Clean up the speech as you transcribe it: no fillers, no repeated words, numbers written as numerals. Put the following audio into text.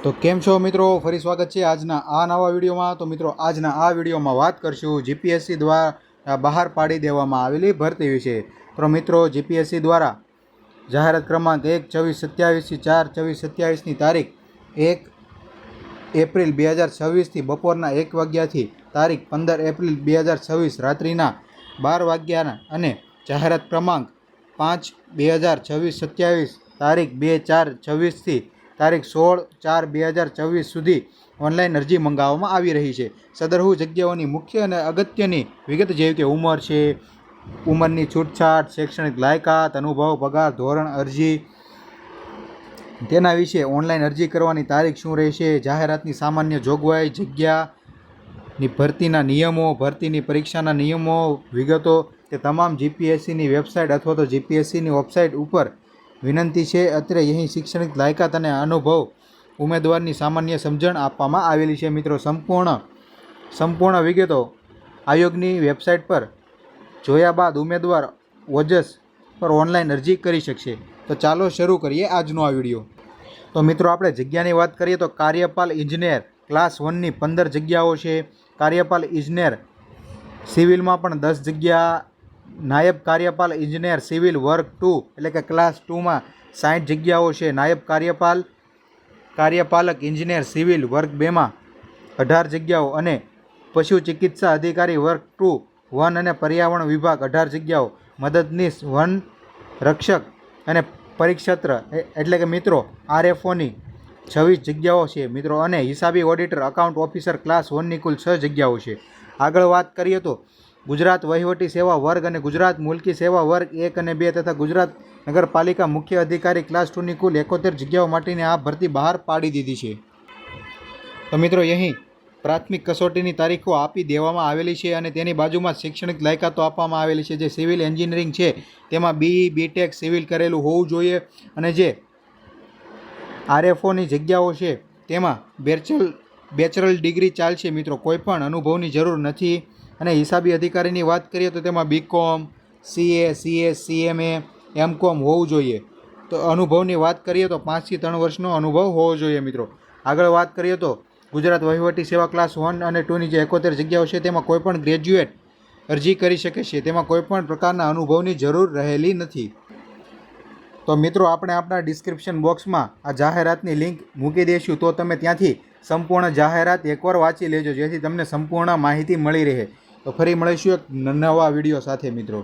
તો કેમ છો મિત્રો, ફરી સ્વાગત છે આજના આ નવા વિડીયોમાં। તો મિત્રો આજના આ વિડીયોમાં વાત કરશું જીપીએસસી દ્વારા બહાર પાડી દેવામાં આવેલી ભરતી વિશે। તો મિત્રો જીપીએસસી દ્વારા જાહેરાત ક્રમાંક 1/24/27 4/24/27ની તારીખ 1 એપ્રિલ 2026 થી બપોરના 1 વાગ્યાથી તારીખ 15 એપ્રિલ 2026 રાત્રિના 12 વાગ્યાના અને જાહેરાત ક્રમાંક 5/2026/27 તારીખ 2/4/26 થી તારીખ 16/4/2024 સુધી ઓનલાઈન અરજી મંગાવવામાં આવી રહી છે। સદરહુ જગ્યાઓની મુખ્ય અને અગત્યની વિગત જેવી કે ઉંમર છે, ઉંમરની છૂટછાટ, શૈક્ષણિક લાયકાત, અનુભવ, પગાર ધોરણ, અરજી તેના વિશે, ઓનલાઈન અરજી કરવાની તારીખ શું રહેશે, જાહેરાતની સામાન્ય જોગવાઈ, જગ્યાની ભરતીના નિયમો, ભરતીની પરીક્ષાના નિયમો વિગતો તે તમામ જીપીએસસીની વેબસાઇટ અથવા તો જીપીએસસીની વેબસાઇટ ઉપર વિનંતી છે। અત્રે અહીં શૈક્ષણિક લાયકાત અને અનુભવ ઉમેદવારની સામાન્ય સમજણ આપવામાં આવેલી છે। મિત્રો સંપૂર્ણ વિગતો આયોગની વેબસાઇટ પર જોયા બાદ ઉમેદવાર ઓજસ પર ઓનલાઈન અરજી કરી શકશે। તો ચાલો શરૂ કરીએ આજનો આ વિડીયો। તો મિત્રો આપણે જગ્યાની વાત કરીએ તો કાર્યપાલ ઇજનેર ક્લાસ 1ની 15 જગ્યાઓ છે। કાર્યપાલ ઇજનેર સિવિલમાં પણ 10 જગ્યા, નાયબ કાર્યપાલ ઇજનેર સિવિલ વર્ગ 2 એટલે કે ક્લાસ 2માં 60 જગ્યાઓ છે। નાયબ કાર્યપાલક ઇજનેર સિવિલ વર્ગ 2માં 18 જગ્યાઓ અને પશુ ચિકિત્સા અધિકારી વર્ગ 2 વન અને પર્યાવરણ વિભાગ 18 જગ્યાઓ, મદદનીશ વન રક્ષક અને પરિક્ષેત્ર એટલે કે મિત્રો આરએફઓની 26 જગ્યાઓ છે મિત્રો, અને હિસાબી ઓડિટર એકાઉન્ટ ઓફિસર ક્લાસ 1ની કુલ 6 જગ્યાઓ છે। આગળ વાત કરીએ તો ગુજરાત વહીવટી સેવા વર્ગ અને ગુજરાત મુલકી સેવા વર્ગ 1 અને 2 તથા ગુજરાત નગરપાલિકા મુખ્ય અધિકારી ક્લાસ 2ની કુલ 71 જગ્યાઓ માટેની આ ભરતી બહાર પાડી દીધી છે। તો મિત્રો અહીં પ્રાથમિક કસોટીની તારીખો આપી દેવામાં આવેલી છે અને તેની બાજુમાં શૈક્ષણિક લાયકાતો આપવામાં આવેલી છે। જે સિવિલ એન્જિનિયરિંગ છે તેમાં બીઈ બીટેક સિવિલ કરેલું હોવું જોઈએ, અને જે આરએફઓની જગ્યાઓ છે તેમાં બેચરલ ડિગ્રી ચાલશે મિત્રો, કોઈ પણ અનુભવની જરૂર નથી। અને હિસાબી અધિકારીની વાત કરીએ તો તેમાં બીકોમ, સીએ, સીએસ, સીએમએ, એમકોમ હોવું જોઈએ। તો અનુભવની વાત કરીએ તો 5 થી 3 વર્ષનો અનુભવ હોવો જોઈએ મિત્રો। આગળ વાત કરીએ તો ગુજરાત વહીવટી સેવા ક્લાસ 1 અને 2ની જે 71 જગ્યાઓ છે તેમાં કોઈપણ ગ્રેજ્યુએટ અરજી કરી શકે છે, તેમાં કોઈપણ પ્રકારના અનુભવની જરૂર રહેલી નથી। તો મિત્રો આપણે આપણા ડિસ્ક્રિપ્શન બોક્સમાં આ જાહેરાતની લિંક મૂકી દઈશું, તો તમે ત્યાંથી સંપૂર્ણ જાહેરાત એકવાર વાંચી લેજો, જેથી તમને સંપૂર્ણ માહિતી મળી રહે। તો ફરી મળીશું એક નવા વિડીયો સાથે મિત્રો।